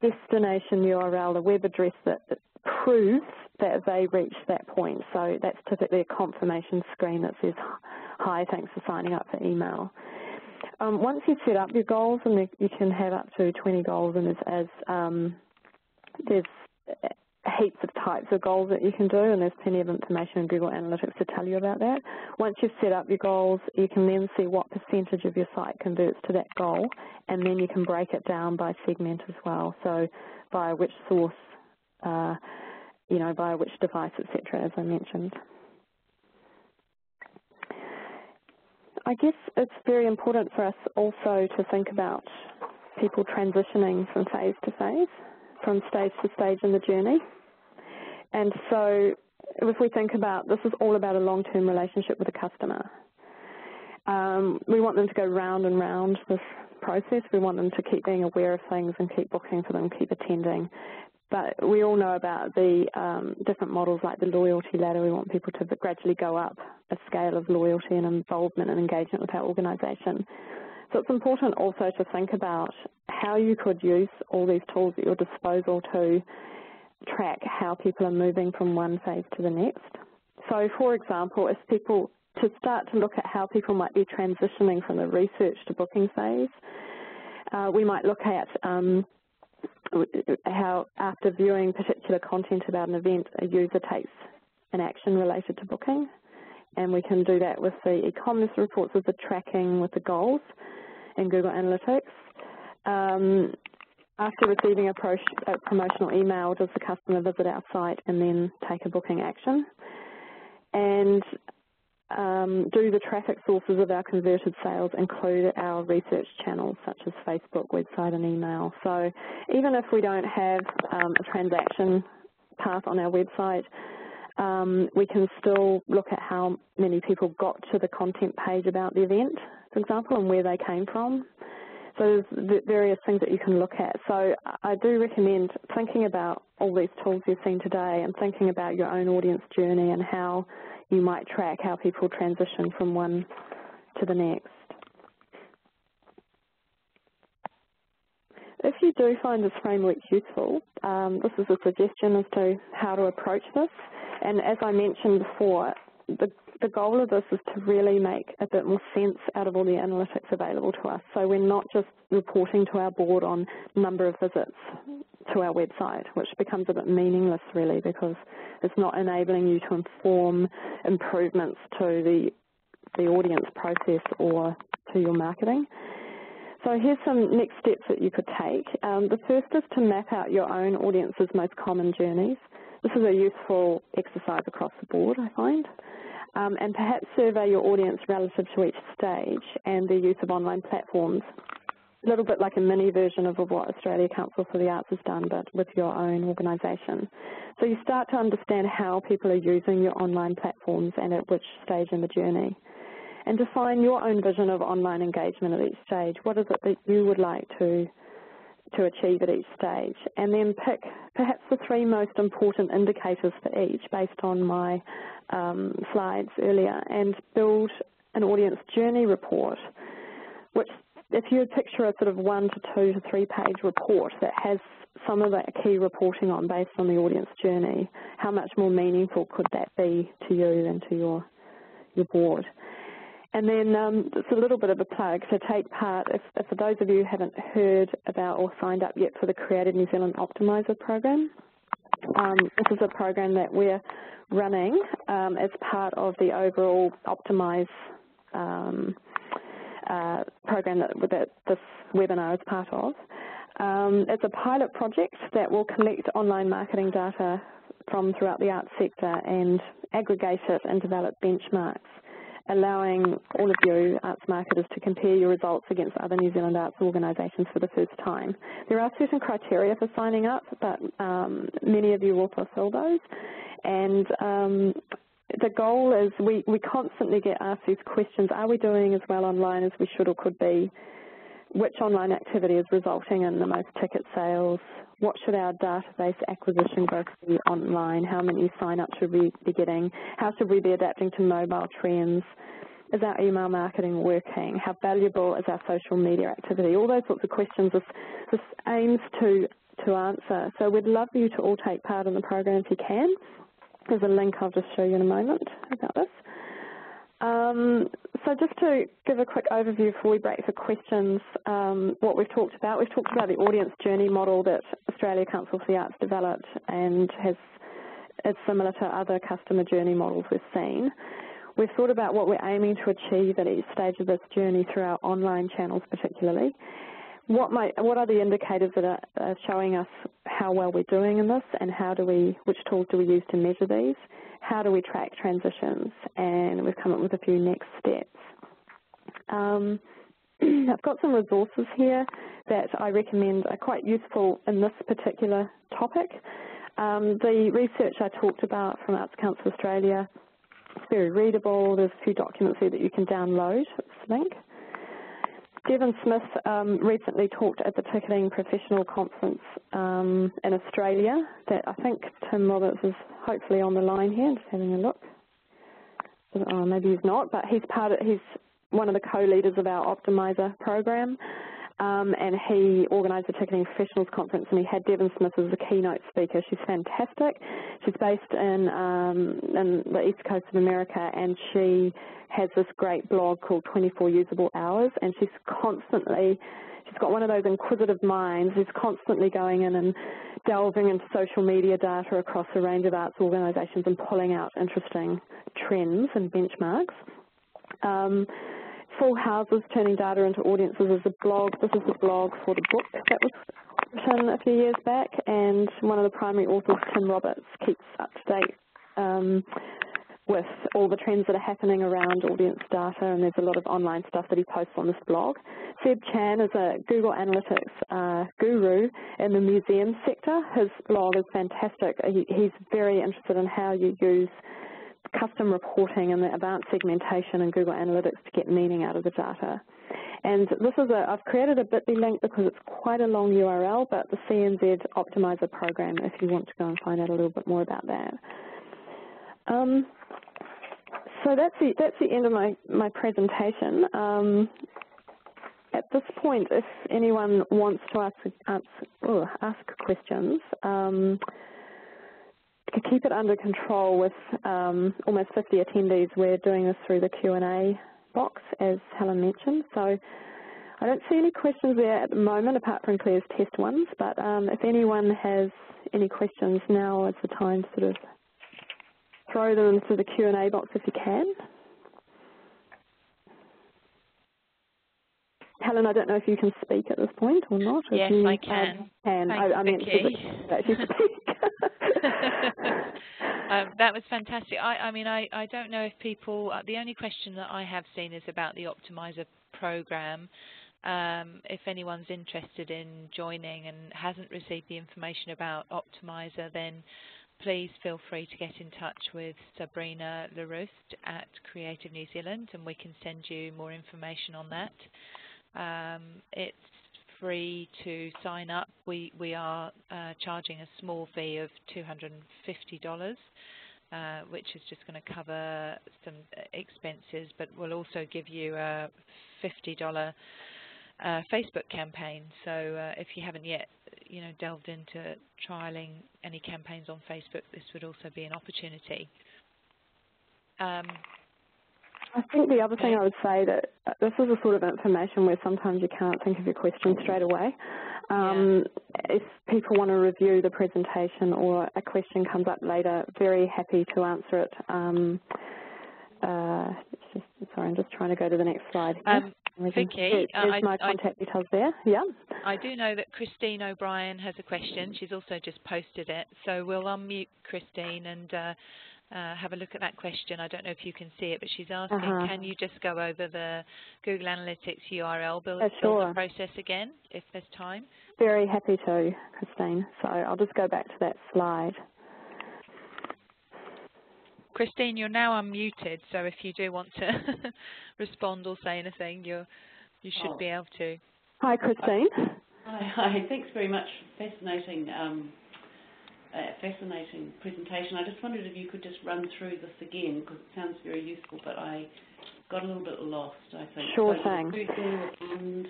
destination URL, the web address that proves that they reached that point. So that's typically a confirmation screen that says, hi, thanks for signing up for email. Once you've set up your goals, and you can have up to 20 goals, and there's heaps of types of goals that you can do, and there's plenty of information in Google Analytics to tell you about that. Once you've set up your goals, you can then see what percentage of your site converts to that goal, and then you can break it down by segment as well, so by which source, by which device, etc., as I mentioned. I guess it's very important for us also to think about people transitioning from phase to phase, from stage to stage in the journey. And so if we think about, this is all about a long-term relationship with a customer. We want them to go round and round this process. We want them to keep being aware of things and keep booking for them, keep attending. But we all know about the different models like the loyalty ladder. We want people to gradually go up a scale of loyalty and involvement and engagement with our organisation. So it's important also to think about how you could use all these tools at your disposal to track how people are moving from one phase to the next. So, for example, if people, to start to look at how people might be transitioning from the research to booking phase, we might look at how, after viewing particular content about an event, a user takes an action related to booking. And we can do that with the e-commerce reports, with the tracking, with the goals in Google Analytics. After receiving a promotional email, does the customer visit our site and then take a booking action? And do the traffic sources of our converted sales include our research channels, such as Facebook, website, and email? So even if we don't have a transaction path on our website, we can still look at how many people got to the content page about the event, for example, and where they came from. So there's various things that you can look at. So I do recommend thinking about all these tools you've seen today and thinking about your own audience journey and how you might track how people transition from one to the next. If you do find this framework useful, this is a suggestion as to how to approach this. And as I mentioned before, the goal of this is to really make a bit more sense out of all the analytics available to us. So we're not just reporting to our board on number of visits to our website, which becomes a bit meaningless really, because it's not enabling you to inform improvements to the audience process or to your marketing. So here's some next steps that you could take. The first is to map out your own audience's most common journeys. This is a useful exercise across the board, I find. And perhaps survey your audience relative to each stage and their use of online platforms little bit like a mini version of what Australia Council for the Arts has done, but with your own organisation. So you start to understand how people are using your online platforms and at which stage in the journey. And define your own vision of online engagement at each stage. What is it that you would like to achieve at each stage? And then pick perhaps the 3 most important indicators for each based on my slides earlier, and build an audience journey report, which if you would picture a sort of 1 to 2 to 3 page report that has some of that key reporting on based on the audience journey, how much more meaningful could that be to you and to your board? And then just a little bit of a plug, so take part, if for those of you who haven't heard about or signed up yet for the Creative New Zealand Optimiser program, this is a program that we're running as part of the overall Optimise program that this webinar is part of. It's a pilot project that will collect online marketing data from throughout the arts sector and aggregate it and develop benchmarks, allowing all of you arts marketers to compare your results against other New Zealand arts organisations for the first time. There are certain criteria for signing up, but many of you will fulfil those. And the goal is we constantly get asked these questions: are we doing as well online as we should or could be? Which online activity is resulting in the most ticket sales? What should our database acquisition growth be online? How many sign-ups should we be getting? How should we be adapting to mobile trends? Is our email marketing working? How valuable is our social media activity? All those sorts of questions this aims to answer. So we'd love you to all take part in the program if you can. There's a link I'll just show you in a moment about this. So just to give a quick overview before we break for questions, what we've talked about the audience journey model that Australia Council for the Arts developed and is similar to other customer journey models we've seen. We've thought about what we're aiming to achieve at each stage of this journey through our online channels particularly. What are the indicators that are showing us how well we're doing in this, and which tools do we use to measure these? How do we track transitions? And we've come up with a few next steps. I've got some resources here that I recommend are quite useful in this particular topic. The research I talked about from Arts Council Australia is very readable. There's a few documents here that you can download. This link. Devon Smith recently talked at the Ticketing Professional Conference in Australia that I think Tim Roberts is hopefully on the line here. Just having a look. Oh, maybe he's not, but he's one of the co-leaders of our Optimiser program, and he organised the Ticketing Professionals Conference, and he had Devon Smith as the keynote speaker. She's fantastic. She's based in the East Coast of America, and she has this great blog called 24 Usable Hours, and she's got one of those inquisitive minds who's constantly going in and delving into social media data across a range of arts organisations and pulling out interesting trends and benchmarks. Full Houses, Turning Data into Audiences is a blog. This is the blog for the book that was written a few years back, and one of the primary authors, Tim Roberts, keeps up to date with all the trends that are happening around audience data, and there's a lot of online stuff that he posts on this blog. Seb Chan is a Google Analytics guru in the museum sector. His blog is fantastic. He's very interested in how you use custom reporting and the advanced segmentation in Google Analytics to get meaning out of the data. And this is I've created a bit.ly link because it's quite a long URL, but the CNZ Optimiser program if you want to go and find out a little bit more about that. So that's the end of my presentation. At this point, if anyone wants to ask questions, to keep it under control with almost 50 attendees, we're doing this through the Q&A box, as Helen mentioned. So I don't see any questions there at the moment, apart from Claire's test ones. But if anyone has any questions, now is the time to sort of throw them into the Q&A box if you can. Helen, I don't know if you can speak at this point or not. Yes, I can. I meant to speak. That was fantastic. I mean, I don't know if people, the only question that I have seen is about the Optimiser program. if anyone's interested in joining and hasn't received the information about Optimizer, then please feel free to get in touch with Sabrina Larouste at Creative New Zealand, and we can send you more information on that. It's free to sign up. We are charging a small fee of $250, which is just going to cover some expenses, but we'll also give you a $50 Facebook campaign. So if you haven't yet, delved into trialing any campaigns on Facebook, this would also be an opportunity. I think the other thing I would say that this is a sort of information where sometimes you can't think of your question straight away. If people want to review the presentation or a question comes up later, very happy to answer it. Sorry, I'm just trying to go to the next slide. Vicki, there's my contact details there. Yeah. I do know that Christine O'Brien has a question. She's also just posted it. So we'll unmute Christine and have a look at that question. I don't know if you can see it, but she's asking, can you just go over the Google Analytics URL builder process again, if there's time? Very happy to, Christine. So I'll just go back to that slide. Christine, you're now unmuted, so if you do want to respond or say anything, you should be able to. Hi, Christine. Hi. Thanks very much. Fascinating presentation. I just wondered if you could just run through this again, because it sounds very useful, but I got a little bit lost, I think. Sure thing. And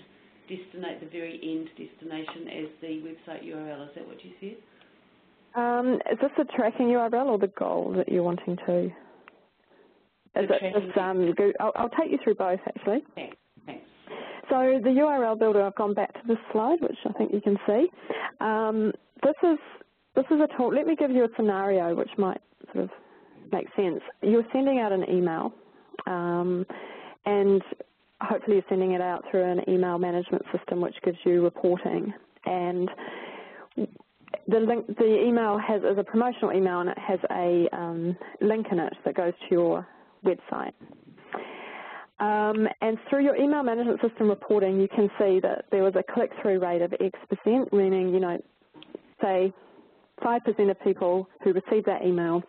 the very end destination as the website URL. Is that what you said? Is this the tracking URL or the goal that you're wanting to? I'll take you through both, actually. Thanks. So the URL builder, I've gone back to this slide, which I think you can see. This is a tool. Let me give you a scenario which might sort of make sense. You're sending out an email, and hopefully you're sending it out through an email management system which gives you reporting. And the email is a promotional email, and it has a link in it that goes to your website. And through your email management system reporting, you can see that there was a click-through rate of X%, meaning, say 5% of people who received that email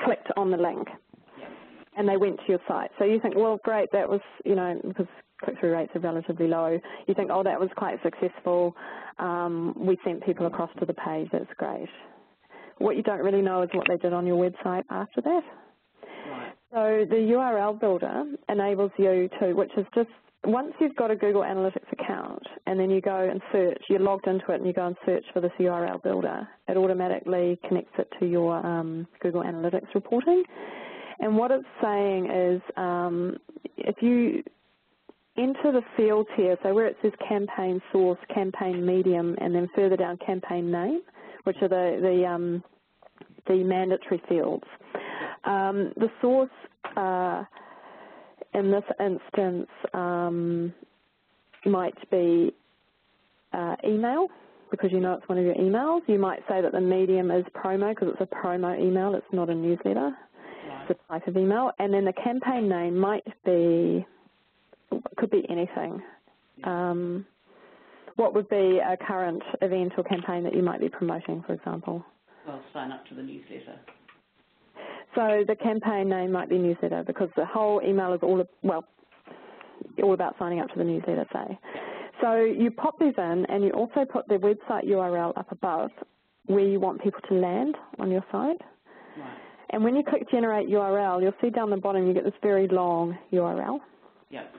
clicked on the link, and they went to your site. So you think, well, great, that was, because click-through rates are relatively low, you think, oh, that was quite successful. We sent people across to the page. That's great. What you don't really know is what they did on your website after that. Right. So the URL builder enables you to, which is just, once you've got a Google Analytics account and then you go and search, you're logged into it and you go and search for this URL builder, it automatically connects it to your Google Analytics reporting. And what it's saying is if you enter the fields here, so where it says campaign source, campaign medium, and then further down campaign name, which are the mandatory fields. The source in this instance might be email, because it's one of your emails. You might say that the medium is promo, because it's a promo email, it's not a newsletter. Right. It's a type of email. And then the campaign name could be anything. What would be a current event or campaign that you might be promoting, for example? Well, sign up to the newsletter. So the campaign name might be newsletter, because the whole email is all about signing up to the newsletter, say. So you pop these in, and you also put the website URL up above where you want people to land on your site. Right. And when you click Generate URL, you'll see down the bottom you get this very long URL. Yep.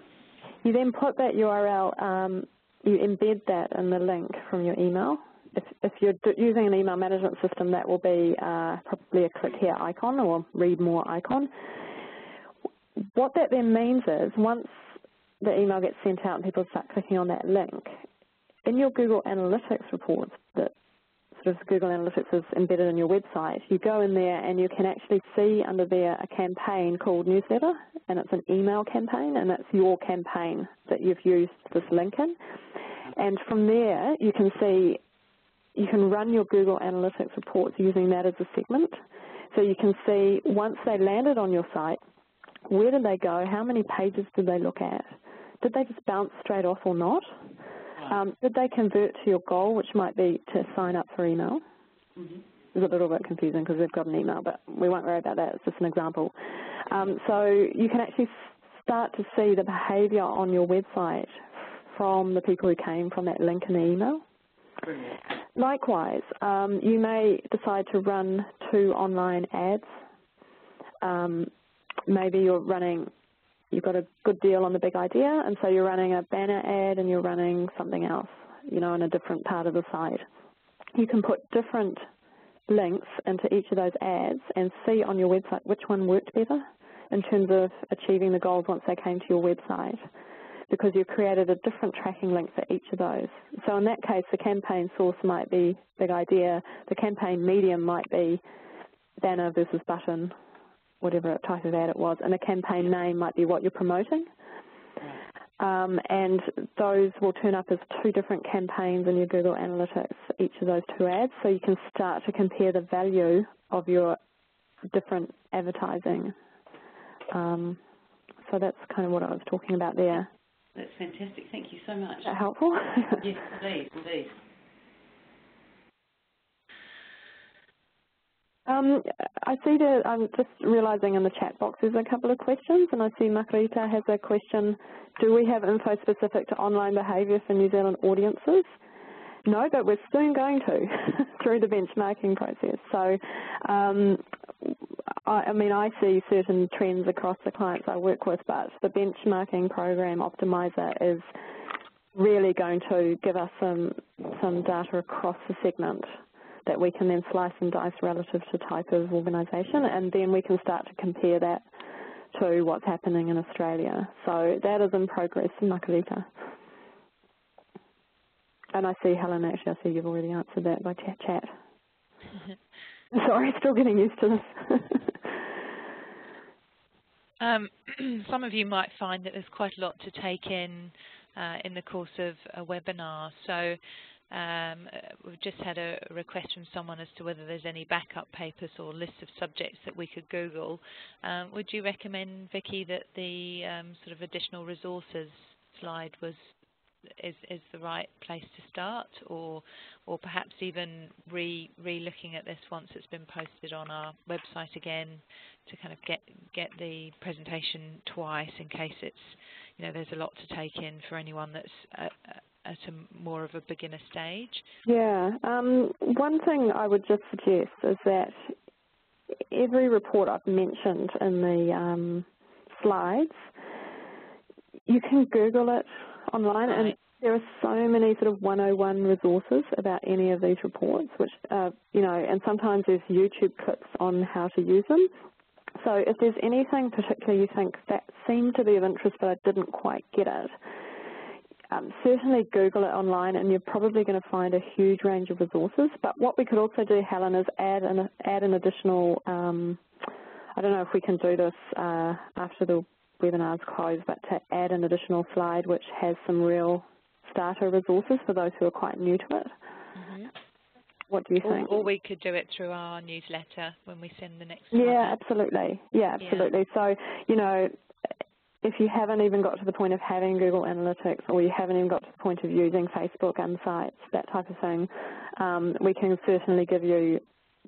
You then put that URL, you embed that in the link from your email. If you're using an email management system, that will be probably a click here icon or read more icon. What that then means is once the email gets sent out and people start clicking on that link, in your Google Analytics reports that sort of Google Analytics is embedded in your website, you go in there and you can actually see under there a campaign called newsletter, and it's an email campaign, and it's your campaign that you've used this link in. And from there you can see, you can run your Google Analytics reports using that as a segment. So you can see once they landed on your site, where did they go, how many pages did they look at, did they just bounce straight off or not? Did they convert to your goal, which might be to sign up for email? Mm-hmm. It's a little bit confusing because they've got an email, but we won't worry about that. It's just an example. So you can actually start to see the behaviour on your website from the people who came from that link in the email. Brilliant. Likewise, you may decide to run 2 online ads. Maybe you've got a good deal on the big idea, and so you're running a banner ad and you're running something else, in a different part of the site. You can put different links into each of those ads and see on your website which one worked better in terms of achieving the goals once they came to your website, because you've created a different tracking link for each of those. So in that case, the campaign source might be big idea, the campaign medium might be banner versus button, whatever type of ad it was, and the campaign name might be what you're promoting. And those will turn up as 2 different campaigns in your Google Analytics for each of those 2 ads, so you can start to compare the value of your different advertising. So that's kind of what I was talking about there. That's fantastic. Thank you so much. Is that helpful? Yes, indeed, indeed. I see that I'm just realising in the chat box there's a couple of questions, and I see Margarita has a question. Do we have info specific to online behaviour for New Zealand audiences? No, but we're soon going to through the benchmarking process. So, I see certain trends across the clients I work with, but the benchmarking program optimizer is really going to give us some data across the segment that we can then slice and dice relative to type of organisation, and then we can start to compare that to what's happening in Australia. So that is in progress, Margarita. And I see, Helen, actually, I see you've already answered that by chat. Sorry, still getting used to this. Some of you might find that there's quite a lot to take in the course of a webinar. So we've just had a request from someone as to whether there's any backup papers or lists of subjects that we could Google. Would you recommend, Vicki, that the sort of additional resources slide is the right place to start, or perhaps even re-looking at this once it's been posted on our website again to kind of get the presentation twice in case it's there's a lot to take in for anyone that's at a more of a beginner stage? Yeah, one thing I would just suggest is that every report I've mentioned in the slides, you can Google it online, right. And there are so many sort of 101 resources about any of these reports, which, and sometimes there's YouTube clips on how to use them. So if there's anything particular you think that seemed to be of interest but I didn't quite get it, certainly Google it online, and you're probably going to find a huge range of resources. But what we could also do, Helen, is add an additional, I don't know if we can do this after the webinar's closed, but to add an additional slide which has some real starter resources for those who are quite new to it. Mm-hmm. What do you think? Or we could do it through our newsletter when we send the next one. Yeah, absolutely. Yeah, absolutely. Yeah. So, if you haven't even got to the point of having Google Analytics, or you haven't even got to the point of using Facebook Insights, that type of thing, we can certainly give you,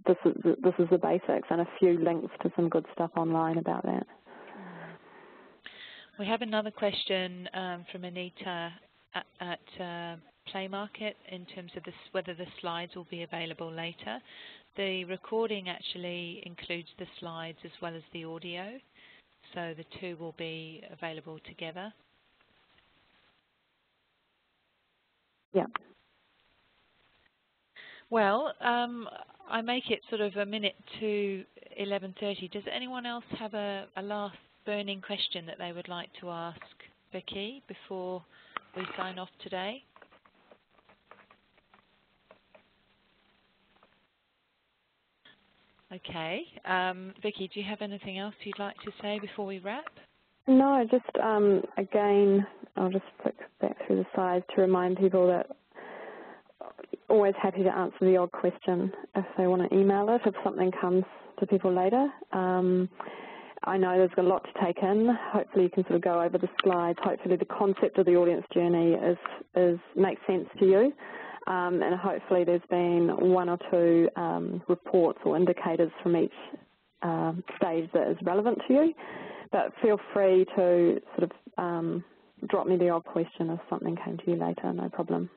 this is the basics, and a few links to some good stuff online about that. We have another question from Anita at Play Market in terms of whether the slides will be available later. The recording actually includes the slides as well as the audio, so the two will be available together. Yeah. Well, I make it sort of a minute to 11:30. Does anyone else have a last burning question that they would like to ask Vicki before we sign off today? Okay. Vicki, do you have anything else you'd like to say before we wrap? No, just again, I'll just flick back through the slides to remind people that always happy to answer the odd question if they want to email it, if something comes to people later. I know there's a lot to take in. Hopefully you can sort of go over the slides. Hopefully the concept of the audience journey makes sense to you. And hopefully there's been one or two reports or indicators from each stage that is relevant to you. But feel free to sort of drop me the odd question if something came to you later, no problem.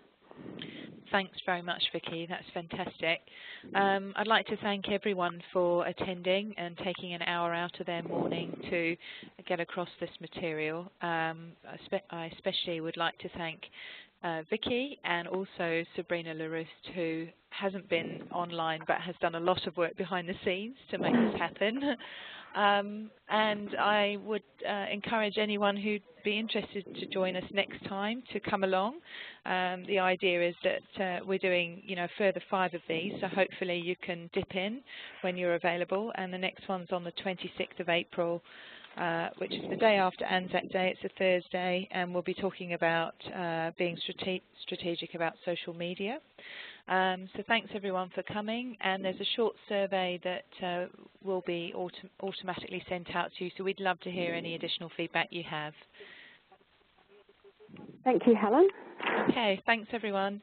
Thanks very much, Vicki. That's fantastic. I'd like to thank everyone for attending and taking an hour out of their morning to get across this material. I especially would like to thank Vicki and also Sabrina LaRousse, who hasn't been online but has done a lot of work behind the scenes to make this happen. And I would encourage anyone who'd be interested to join us next time to come along. The idea is that we're doing, a further 5 of these, so hopefully you can dip in when you're available. And the next one's on the 26th of April, which is the day after Anzac Day. It's a Thursday, and we'll be talking about being strategic about social media. So thanks everyone for coming, and there's a short survey that will be automatically sent out to you, so we'd love to hear any additional feedback you have. Thank you, Helen. Okay, thanks everyone.